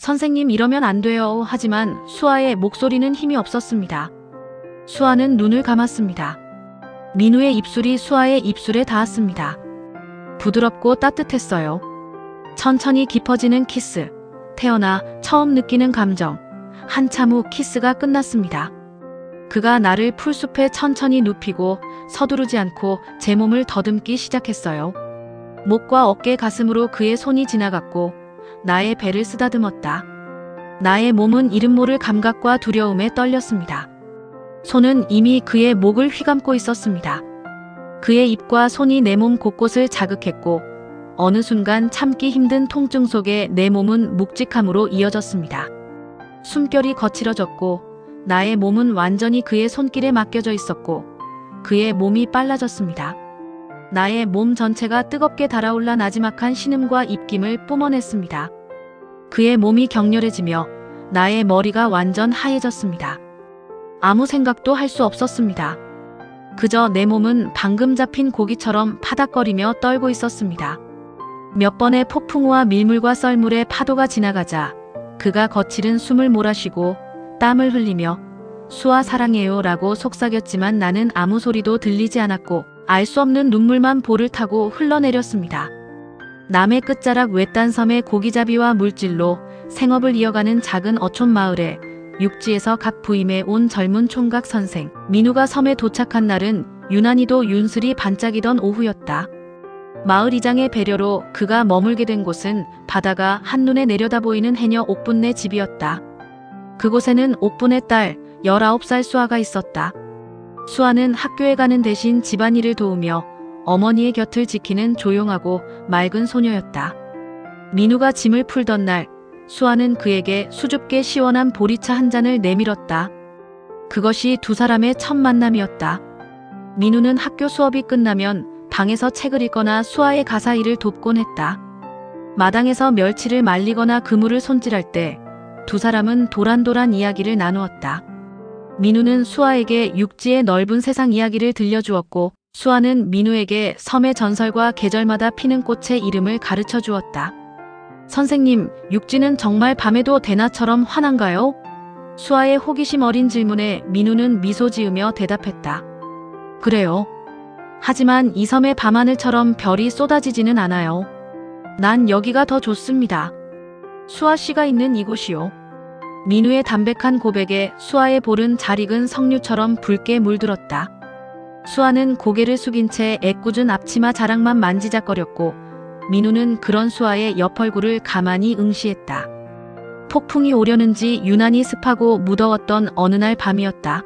선생님 이러면 안 돼요. 하지만 수아의 목소리는 힘이 없었습니다. 수아는 눈을 감았습니다. 민우의 입술이 수아의 입술에 닿았습니다. 부드럽고 따뜻했어요. 천천히 깊어지는 키스. 태어나 처음 느끼는 감정. 한참 후 키스가 끝났습니다. 그가 나를 풀숲에 천천히 눕히고 서두르지 않고 제 몸을 더듬기 시작했어요. 목과 어깨 가슴으로 그의 손이 지나갔고 나의 배를 쓰다듬었다. 나의 몸은 이름 모를 감각과 두려움에 떨렸습니다. 손은 이미 그의 목을 휘감고 있었습니다. 그의 입과 손이 내 몸 곳곳을 자극했고 어느 순간 참기 힘든 통증 속에 내 몸은 묵직함으로 이어졌습니다. 숨결이 거칠어졌고 나의 몸은 완전히 그의 손길에 맡겨져 있었고 그의 몸이 빨라졌습니다. 나의 몸 전체가 뜨겁게 달아올라 나지막한 신음과 입김을 뿜어냈습니다. 그의 몸이 격렬해지며 나의 머리가 완전 하얘졌습니다. 아무 생각도 할 수 없었습니다. 그저 내 몸은 방금 잡힌 고기처럼 파닥거리며 떨고 있었습니다. 몇 번의 폭풍우와 밀물과 썰물의 파도가 지나가자 그가 거칠은 숨을 몰아쉬고 땀을 흘리며 수아 사랑해요 라고 속삭였지만 나는 아무 소리도 들리지 않았고 알 수 없는 눈물만 볼을 타고 흘러내렸습니다. 남해 끝자락 외딴 섬의 고기잡이와 물질로 생업을 이어가는 작은 어촌 마을에 육지에서 각 부임해 온 젊은 총각 선생 민우가 섬에 도착한 날은 유난히도 윤슬이 반짝이던 오후였다. 마을 이장의 배려로 그가 머물게 된 곳은 바다가 한눈에 내려다 보이는 해녀 옥분네 집이었다. 그곳에는 옥분의 딸 19살 수아가 있었다. 수아는 학교에 가는 대신 집안일을 도우며 어머니의 곁을 지키는 조용하고 맑은 소녀였다. 민우가 짐을 풀던 날 수아는 그에게 수줍게 시원한 보리차 한 잔을 내밀었다. 그것이 두 사람의 첫 만남이었다. 민우는 학교 수업이 끝나면 방에서 책을 읽거나 수아의 가사 일을 돕곤 했다. 마당에서 멸치를 말리거나 그물을 손질할 때 두 사람은 도란도란 이야기를 나누었다. 민우는 수아에게 육지의 넓은 세상 이야기를 들려주었고 수아는 민우에게 섬의 전설과 계절마다 피는 꽃의 이름을 가르쳐 주었다. 선생님, 육지는 정말 밤에도 대낮처럼 환한가요? 수아의 호기심 어린 질문에 민우는 미소 지으며 대답했다. 그래요. 하지만 이 섬의 밤하늘처럼 별이 쏟아지지는 않아요. 난 여기가 더 좋습니다. 수아 씨가 있는 이곳이요. 민우의 담백한 고백에 수아의 볼은 잘 익은 석류처럼 붉게 물들었다. 수아는 고개를 숙인 채 애꿎은 앞치마 자락만 만지작거렸고 민우는 그런 수아의 옆얼굴을 가만히 응시했다. 폭풍이 오려는지 유난히 습하고 무더웠던 어느 날 밤이었다.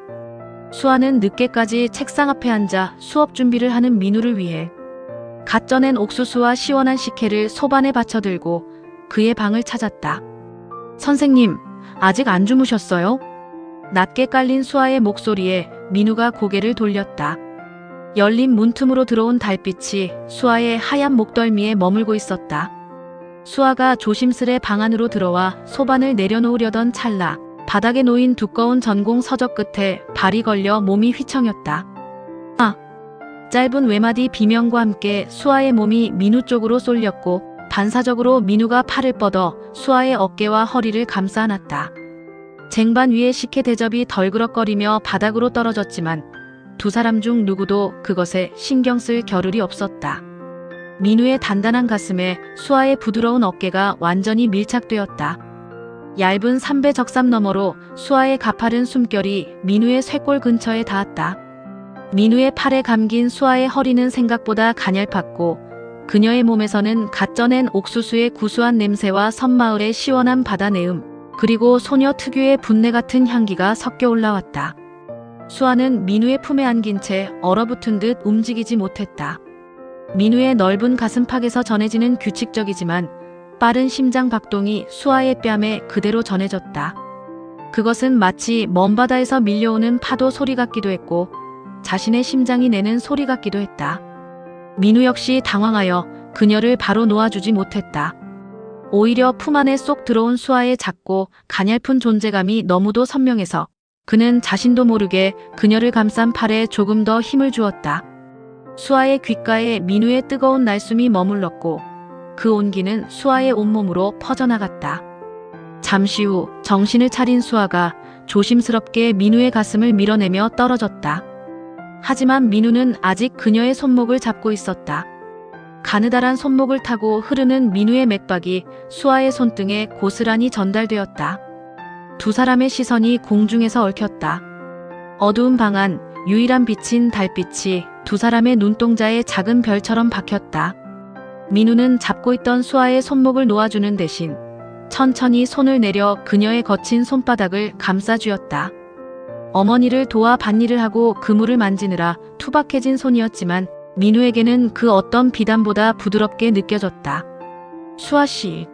수아는 늦게까지 책상 앞에 앉아 수업 준비를 하는 민우를 위해 갓 쪄낸 옥수수와 시원한 식혜를 소반에 받쳐들고 그의 방을 찾았다. 선생님, 아직 안 주무셨어요? 낮게 깔린 수아의 목소리에 민우가 고개를 돌렸다. 열린 문틈으로 들어온 달빛이 수아의 하얀 목덜미에 머물고 있었다. 수아가 조심스레 방 안으로 들어와 소반을 내려놓으려던 찰나 바닥에 놓인 두꺼운 전공 서적 끝에 발이 걸려 몸이 휘청였다. 아! 짧은 외마디 비명과 함께 수아의 몸이 민우 쪽으로 쏠렸고 반사적으로 민우가 팔을 뻗어 수아의 어깨와 허리를 감싸 안았다. 쟁반 위에 식혜 대접이 덜그럭거리며 바닥으로 떨어졌지만 두 사람 중 누구도 그것에 신경 쓸 겨를이 없었다. 민우의 단단한 가슴에 수아의 부드러운 어깨가 완전히 밀착되었다. 얇은 삼배 적삼 너머로 수아의 가파른 숨결이 민우의 쇄골 근처에 닿았다. 민우의 팔에 감긴 수아의 허리는 생각보다 가냘팠고 그녀의 몸에서는 갓 쪄낸 옥수수의 구수한 냄새와 섬마을의 시원한 바다 내음, 그리고 소녀 특유의 분내 같은 향기가 섞여 올라왔다. 수아는 민우의 품에 안긴 채 얼어붙은 듯 움직이지 못했다. 민우의 넓은 가슴팍에서 전해지는 규칙적이지만 빠른 심장 박동이 수아의 뺨에 그대로 전해졌다. 그것은 마치 먼 바다에서 밀려오는 파도 소리 같기도 했고 자신의 심장이 내는 소리 같기도 했다. 민우 역시 당황하여 그녀를 바로 놓아주지 못했다. 오히려 품 안에 쏙 들어온 수아의 작고 가냘픈 존재감이 너무도 선명해서 그는 자신도 모르게 그녀를 감싼 팔에 조금 더 힘을 주었다. 수아의 귓가에 민우의 뜨거운 날숨이 머물렀고 그 온기는 수아의 온몸으로 퍼져나갔다. 잠시 후 정신을 차린 수아가 조심스럽게 민우의 가슴을 밀어내며 떨어졌다. 하지만 민우는 아직 그녀의 손목을 잡고 있었다. 가느다란 손목을 타고 흐르는 민우의 맥박이 수아의 손등에 고스란히 전달되었다. 두 사람의 시선이 공중에서 얽혔다. 어두운 방 안 유일한 빛인 달빛이 두 사람의 눈동자에 작은 별처럼 박혔다. 민우는 잡고 있던 수아의 손목을 놓아주는 대신 천천히 손을 내려 그녀의 거친 손바닥을 감싸쥐었다. 어머니를 도와 밭일을 하고 그물을 만지느라 투박해진 손이었지만 민우에게는 그 어떤 비단보다 부드럽게 느껴졌다. 수아씨.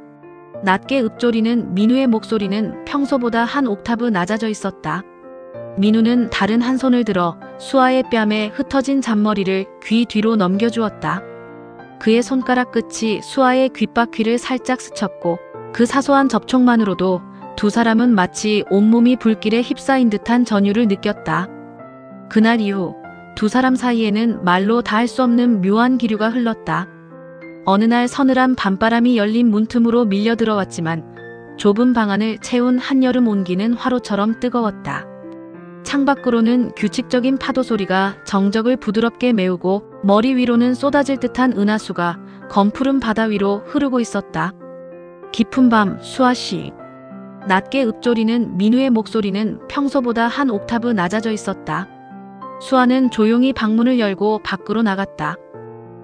낮게 읊조리는 민우의 목소리는 평소보다 한 옥타브 낮아져 있었다. 민우는 다른 한 손을 들어 수아의 뺨에 흩어진 잔머리를 귀 뒤로 넘겨주었다. 그의 손가락 끝이 수아의 귓바퀴를 살짝 스쳤고 그 사소한 접촉만으로도 두 사람은 마치 온몸이 불길에 휩싸인 듯한 전율을 느꼈다. 그날 이후 두 사람 사이에는 말로 다 할 수 없는 묘한 기류가 흘렀다. 어느 날 서늘한 밤바람이 열린 문틈으로 밀려 들어왔지만 좁은 방 안을 채운 한여름 온기는 화로처럼 뜨거웠다. 창밖으로는 규칙적인 파도 소리가 정적을 부드럽게 메우고 머리 위로는 쏟아질 듯한 은하수가 검푸른 바다 위로 흐르고 있었다. 깊은 밤 수아씨. 낮게 읊조리는 민우의 목소리는 평소보다 한 옥타브 낮아져 있었다. 수아는 조용히 방문을 열고 밖으로 나갔다.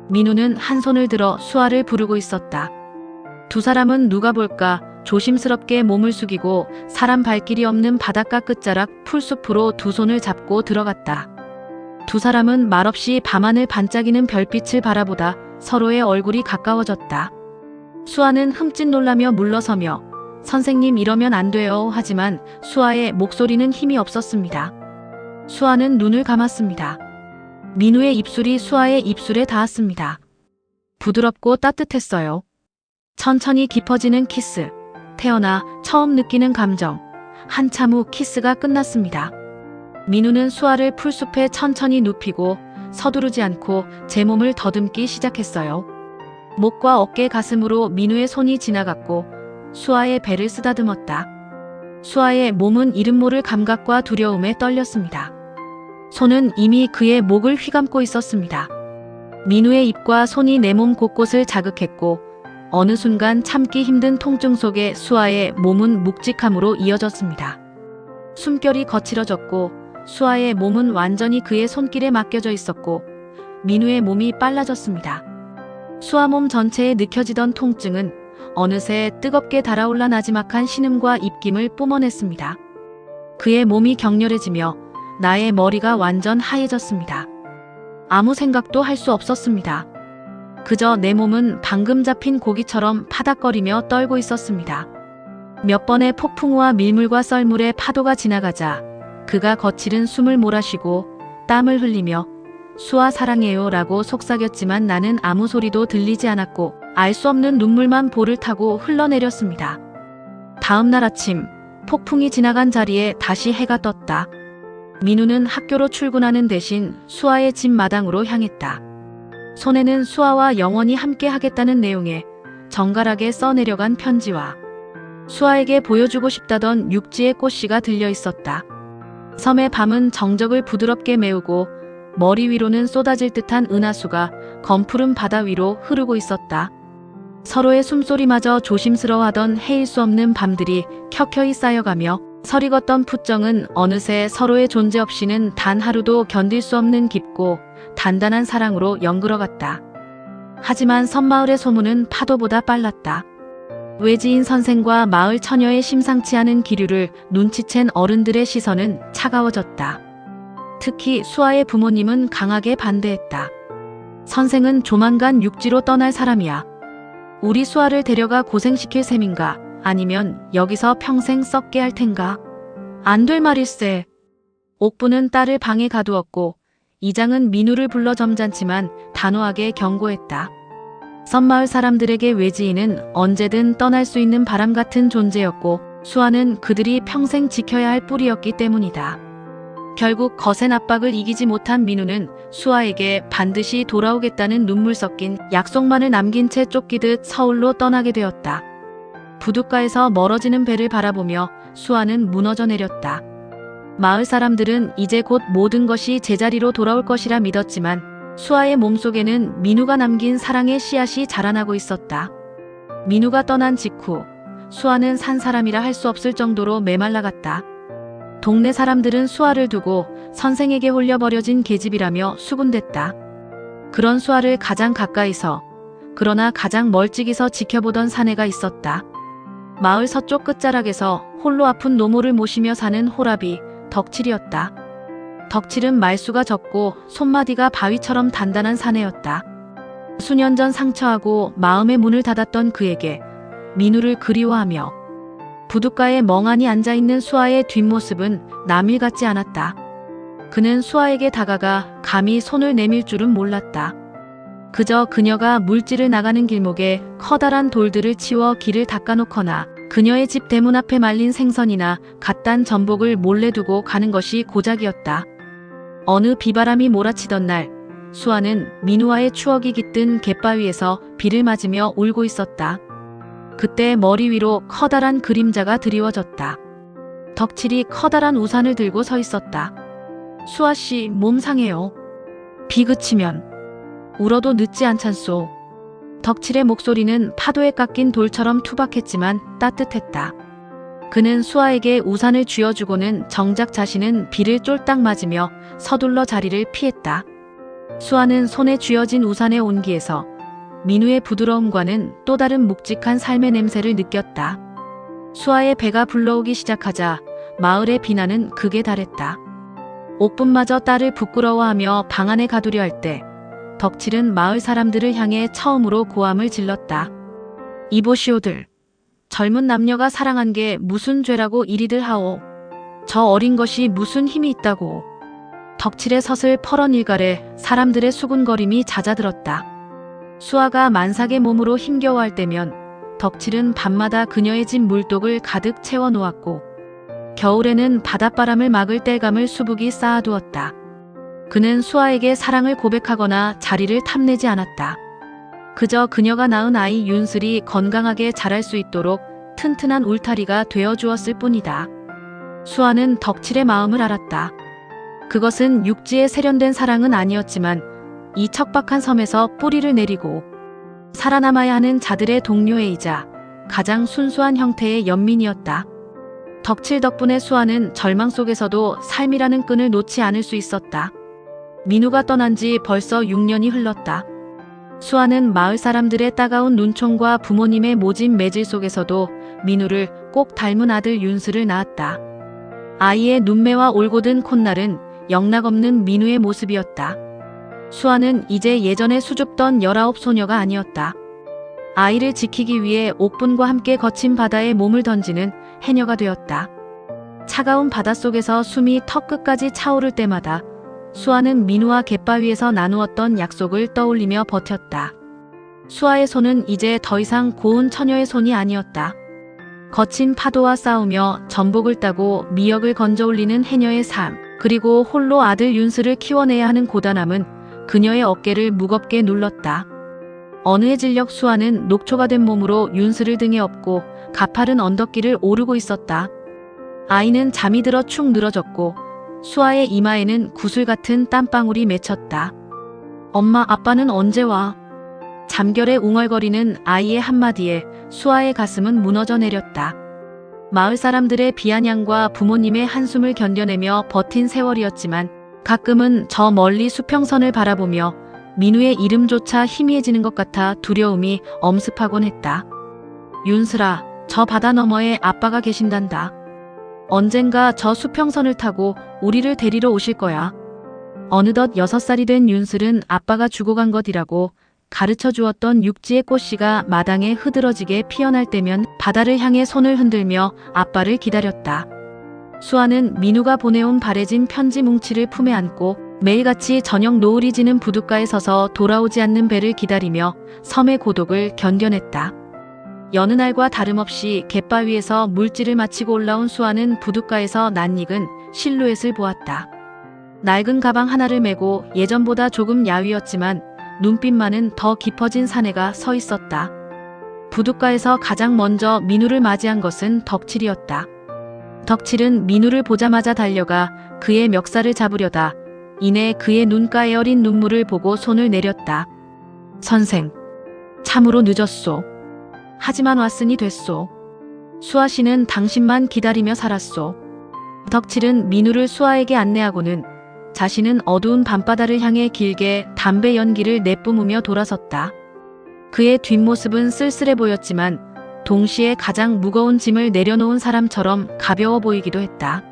민우는 한 손을 들어 수아를 부르고 있었다. 두 사람은 누가 볼까 조심스럽게 몸을 숙이고 사람 발길이 없는 바닷가 끝자락 풀숲으로 두 손을 잡고 들어갔다. 두 사람은 말없이 밤하늘 반짝이는 별빛을 바라보다 서로의 얼굴이 가까워졌다. 수아는 흠칫 놀라며 물러서며 선생님 이러면 안 돼요 하지만 수아의 목소리는 힘이 없었습니다. 수아는 눈을 감았습니다. 민우의 입술이 수아의 입술에 닿았습니다. 부드럽고 따뜻했어요. 천천히 깊어지는 키스. 태어나 처음 느끼는 감정. 한참 후 키스가 끝났습니다. 민우는 수아를 풀숲에 천천히 눕히고 서두르지 않고 제 몸을 더듬기 시작했어요. 목과 어깨 가슴으로 민우의 손이 지나갔고 수아의 배를 쓰다듬었다. 수아의 몸은 이름 모를 감각과 두려움에 떨렸습니다. 손은 이미 그의 목을 휘감고 있었습니다. 민우의 입과 손이 내 몸 곳곳을 자극했고 어느 순간 참기 힘든 통증 속에 수아의 몸은 묵직함으로 이어졌습니다. 숨결이 거칠어졌고 수아의 몸은 완전히 그의 손길에 맡겨져 있었고 민우의 몸이 빨라졌습니다. 수아 몸 전체에 느껴지던 통증은 어느새 뜨겁게 달아올라 나지막한 신음과 입김을 뿜어냈습니다. 그의 몸이 격렬해지며 나의 머리가 완전 하얘졌습니다. 아무 생각도 할 수 없었습니다. 그저 내 몸은 방금 잡힌 고기처럼 파닥거리며 떨고 있었습니다. 몇 번의 폭풍우와 밀물과 썰물의 파도가 지나가자 그가 거칠은 숨을 몰아쉬고 땀을 흘리며 수아 사랑해요 라고 속삭였지만 나는 아무 소리도 들리지 않았고 알 수 없는 눈물만 볼을 타고 흘러내렸습니다. 다음 날 아침 폭풍이 지나간 자리에 다시 해가 떴다. 민우는 학교로 출근하는 대신 수아의 집 마당으로 향했다. 손에는 수아와 영원히 함께 하겠다는 내용의 정갈하게 써내려간 편지와 수아에게 보여주고 싶다던 육지의 꽃씨가 들려 있었다. 섬의 밤은 정적을 부드럽게 메우고 머리 위로는 쏟아질 듯한 은하수가 검푸른 바다 위로 흐르고 있었다. 서로의 숨소리마저 조심스러워하던 헤일 수 없는 밤들이 켜켜이 쌓여가며 서리걷던 풋정은 어느새 서로의 존재 없이는 단 하루도 견딜 수 없는 깊고 단단한 사랑으로 연그러갔다. 하지만 섬마을의 소문은 파도보다 빨랐다. 외지인 선생과 마을 처녀의 심상치 않은 기류를 눈치챈 어른들의 시선은 차가워졌다. 특히 수아의 부모님은 강하게 반대했다. 선생은 조만간 육지로 떠날 사람이야. 우리 수아를 데려가 고생시킬 셈인가 아니면 여기서 평생 썩게 할 텐가. 안 될 말일세. 옥부는 딸을 방에 가두었고 이장은 민우를 불러 점잖지만 단호하게 경고했다. 섬마을 사람들에게 외지인은 언제든 떠날 수 있는 바람 같은 존재였고 수아는 그들이 평생 지켜야 할 뿌리였기 때문이다. 결국 거센 압박을 이기지 못한 민우는 수아에게 반드시 돌아오겠다는 눈물 섞인 약속만을 남긴 채 쫓기듯 서울로 떠나게 되었다. 부둣가에서 멀어지는 배를 바라보며 수아는 무너져 내렸다. 마을 사람들은 이제 곧 모든 것이 제자리로 돌아올 것이라 믿었지만 수아의 몸속에는 민우가 남긴 사랑의 씨앗이 자라나고 있었다. 민우가 떠난 직후 수아는 산 사람이라 할 수 없을 정도로 메말라갔다. 동네 사람들은 수아를 두고 선생에게 홀려버려진 계집이라며 수군댔다. 그런 수아를 가장 가까이서 그러나 가장 멀찍이서 지켜보던 사내가 있었다. 마을 서쪽 끝자락에서 홀로 아픈 노모를 모시며 사는 호랍이 덕칠이었다. 덕칠은 말수가 적고 손마디가 바위처럼 단단한 사내였다. 수년 전 상처하고 마음의 문을 닫았던 그에게 민우를 그리워하며 부둣가에 멍하니 앉아있는 수아의 뒷모습은 남일 같지 않았다. 그는 수아에게 다가가 감히 손을 내밀 줄은 몰랐다. 그저 그녀가 물질을 나가는 길목에 커다란 돌들을 치워 길을 닦아놓거나 그녀의 집 대문 앞에 말린 생선이나 갓단 전복을 몰래 두고 가는 것이 고작이었다. 어느 비바람이 몰아치던 날 수아는 민우와의 추억이 깃든 갯바위에서 비를 맞으며 울고 있었다. 그때 머리 위로 커다란 그림자가 드리워졌다. 덕칠이 커다란 우산을 들고 서 있었다. 수아씨 몸 상해요. 비 그치면 울어도 늦지 않잖소. 덕칠의 목소리는 파도에 깎인 돌처럼 투박했지만 따뜻했다. 그는 수아에게 우산을 쥐어주고는 정작 자신은 비를 쫄딱 맞으며 서둘러 자리를 피했다. 수아는 손에 쥐어진 우산의 온기에서 민우의 부드러움과는 또 다른 묵직한 삶의 냄새를 느꼈다. 수아의 배가 불러오기 시작하자 마을의 비난은 극에 달했다. 옥분마저 딸을 부끄러워하며 방 안에 가두려 할 때 덕칠은 마을 사람들을 향해 처음으로 고함을 질렀다. 이보시오들, 젊은 남녀가 사랑한 게 무슨 죄라고 이리들 하오. 저 어린 것이 무슨 힘이 있다고. 덕칠의 서슬 퍼런 일갈에 사람들의 수군거림이 잦아들었다. 수아가 만삭의 몸으로 힘겨워할 때면 덕칠은 밤마다 그녀의 집 물독을 가득 채워놓았고 겨울에는 바닷바람을 막을 땔감을 수북이 쌓아두었다. 그는 수아에게 사랑을 고백하거나 자리를 탐내지 않았다. 그저 그녀가 낳은 아이 윤슬이 건강하게 자랄 수 있도록 튼튼한 울타리가 되어주었을 뿐이다. 수아는 덕칠의 마음을 알았다. 그것은 육지에 세련된 사랑은 아니었지만 이 척박한 섬에서 뿌리를 내리고 살아남아야 하는 자들의 동료애이자 가장 순수한 형태의 연민이었다. 덕칠 덕분에 수아는 절망 속에서도 삶이라는 끈을 놓지 않을 수 있었다. 민우가 떠난 지 벌써 6년이 흘렀다. 수아는 마을 사람들의 따가운 눈총과 부모님의 모진 매질 속에서도 민우를 꼭 닮은 아들 윤슬을 낳았다. 아이의 눈매와 올곧은 콧날은 영락없는 민우의 모습이었다. 수아는 이제 예전에 수줍던 19 소녀가 아니었다. 아이를 지키기 위해 옥분과 함께 거친 바다에 몸을 던지는 해녀가 되었다. 차가운 바닷속에서 숨이 턱끝까지 차오를 때마다 수아는 민우와 갯바위에서 나누었던 약속을 떠올리며 버텼다. 수아의 손은 이제 더 이상 고운 처녀의 손이 아니었다. 거친 파도와 싸우며 전복을 따고 미역을 건져 올리는 해녀의 삶, 그리고 홀로 아들 윤슬을 키워내야 하는 고단함은 그녀의 어깨를 무겁게 눌렀다. 어느 해 진력 수아는 녹초가 된 몸으로 윤슬을 등에 업고 가파른 언덕길을 오르고 있었다. 아이는 잠이 들어 축 늘어졌고 수아의 이마에는 구슬 같은 땀방울이 맺혔다. 엄마, 아빠는 언제 와? 잠결에 웅얼거리는 아이의 한마디에 수아의 가슴은 무너져 내렸다. 마을 사람들의 비아냥과 부모님의 한숨을 견뎌내며 버틴 세월이었지만 가끔은 저 멀리 수평선을 바라보며 민우의 이름조차 희미해지는 것 같아 두려움이 엄습하곤 했다. 윤슬아, 저 바다 너머에 아빠가 계신단다. 언젠가 저 수평선을 타고 우리를 데리러 오실 거야. 어느덧 6살이 된 윤슬은 아빠가 죽어간 것이라고 가르쳐 주었던 육지의 꽃씨가 마당에 흐드러지게 피어날 때면 바다를 향해 손을 흔들며 아빠를 기다렸다. 수아는 민우가 보내온 바래진 편지 뭉치를 품에 안고 매일같이 저녁 노을이 지는 부둣가에 서서 돌아오지 않는 배를 기다리며 섬의 고독을 견뎌냈다. 여느 날과 다름없이 갯바위에서 물질을 마치고 올라온 수아는 부둣가에서 낯익은 실루엣을 보았다. 낡은 가방 하나를 메고 예전보다 조금 야위었지만 눈빛만은 더 깊어진 사내가 서 있었다. 부둣가에서 가장 먼저 민우를 맞이한 것은 덕칠이었다. 덕칠은 민우를 보자마자 달려가 그의 멱살을 잡으려다 이내 그의 눈가에 어린 눈물을 보고 손을 내렸다. 선생, 참으로 늦었소. 하지만 왔으니 됐소. 수아 씨는 당신만 기다리며 살았소. 덕칠은 민우를 수아에게 안내하고는 자신은 어두운 밤바다를 향해 길게 담배 연기를 내뿜으며 돌아섰다. 그의 뒷모습은 쓸쓸해 보였지만 동시에 가장 무거운 짐을 내려놓은 사람처럼 가벼워 보이기도 했다.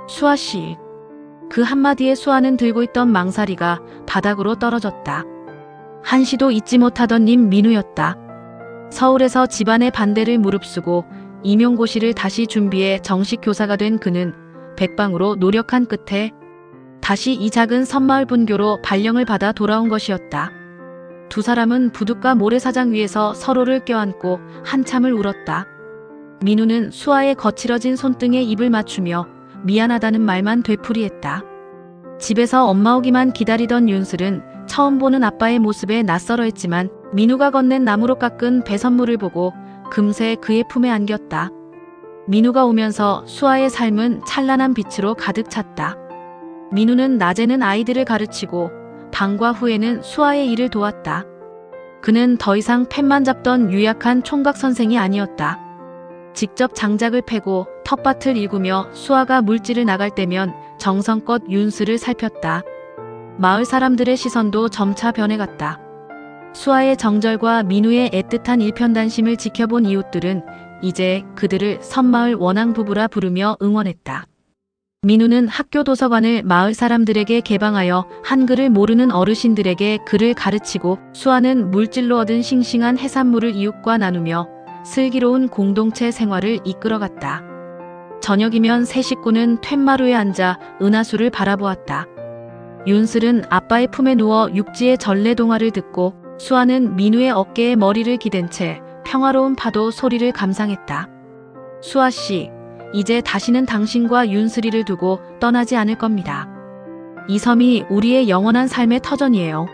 수아 씨. 그 한마디에 수아는 들고 있던 망사리가 바닥으로 떨어졌다. 한시도 잊지 못하던 님 민우였다. 서울에서 집안의 반대를 무릅쓰고 임용고시를 다시 준비해 정식 교사가 된 그는 백방으로 노력한 끝에 다시 이 작은 섬마을 분교로 발령을 받아 돌아온 것이었다. 두 사람은 부둣가 모래사장 위에서 서로를 껴안고 한참을 울었다. 민우는 수아의 거칠어진 손등에 입을 맞추며 미안하다는 말만 되풀이했다. 집에서 엄마 오기만 기다리던 윤슬은 처음 보는 아빠의 모습에 낯설어했지만 민우가 건넨 나무로 깎은 배선물을 보고 금세 그의 품에 안겼다. 민우가 오면서 수아의 삶은 찬란한 빛으로 가득 찼다. 민우는 낮에는 아이들을 가르치고 방과 후에는 수아의 일을 도왔다. 그는 더 이상 펜만 잡던 유약한 총각 선생이 아니었다. 직접 장작을 패고 텃밭을 일구며 수아가 물질을 나갈 때면 정성껏 윤슬을 살폈다. 마을 사람들의 시선도 점차 변해갔다. 수아의 정절과 민우의 애틋한 일편단심을 지켜본 이웃들은 이제 그들을 섬마을 원앙 부부라 부르며 응원했다. 민우는 학교 도서관을 마을 사람들에게 개방하여 한글을 모르는 어르신들에게 글을 가르치고 수아는 물질로 얻은 싱싱한 해산물을 이웃과 나누며 슬기로운 공동체 생활을 이끌어갔다. 저녁이면 세 식구는 툇마루에 앉아 은하수를 바라보았다. 윤슬은 아빠의 품에 누워 육지의 전래동화를 듣고 수아는 민우의 어깨에 머리를 기댄 채 평화로운 파도 소리를 감상했다. 수아 씨, 이제 다시는 당신과 윤슬이를 두고 떠나지 않을 겁니다. 이 섬이 우리의 영원한 삶의 터전이에요.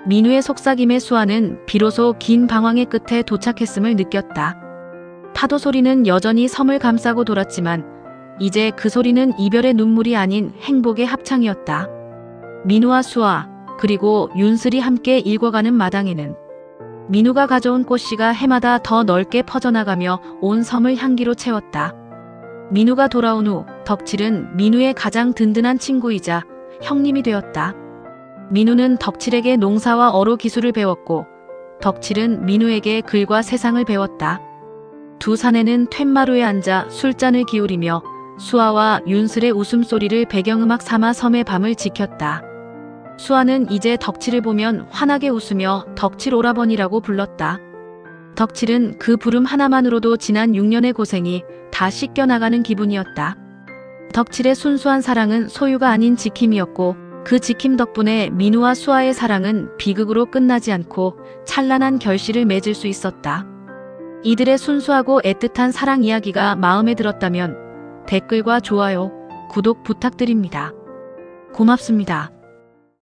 민우의 속삭임에 수아는 비로소 긴 방황의 끝에 도착했음을 느꼈다. 파도 소리는 여전히 섬을 감싸고 돌았지만 이제 그 소리는 이별의 눈물이 아닌 행복의 합창이었다. 민우와 수아 그리고 윤슬이 함께 읽어가는 마당에는 민우가 가져온 꽃씨가 해마다 더 넓게 퍼져나가며 온 섬을 향기로 채웠다. 민우가 돌아온 후 덕칠은 민우의 가장 든든한 친구이자 형님이 되었다. 민우는 덕칠에게 농사와 어로 기술을 배웠고 덕칠은 민우에게 글과 세상을 배웠다. 두 사내는 툇마루에 앉아 술잔을 기울이며 수아와 윤슬의 웃음소리를 배경음악 삼아 섬의 밤을 지켰다. 수아는 이제 덕칠을 보면 환하게 웃으며 덕칠 오라버니라고 불렀다. 덕칠은 그 부름 하나만으로도 지난 6년의 고생이 다 씻겨나가는 기분이었다. 덕칠의 순수한 사랑은 소유가 아닌 지킴이었고 그 지킴 덕분에 민우와 수아의 사랑은 비극으로 끝나지 않고 찬란한 결실을 맺을 수 있었다. 이들의 순수하고 애틋한 사랑 이야기가 마음에 들었다면 댓글과 좋아요, 구독 부탁드립니다. 고맙습니다.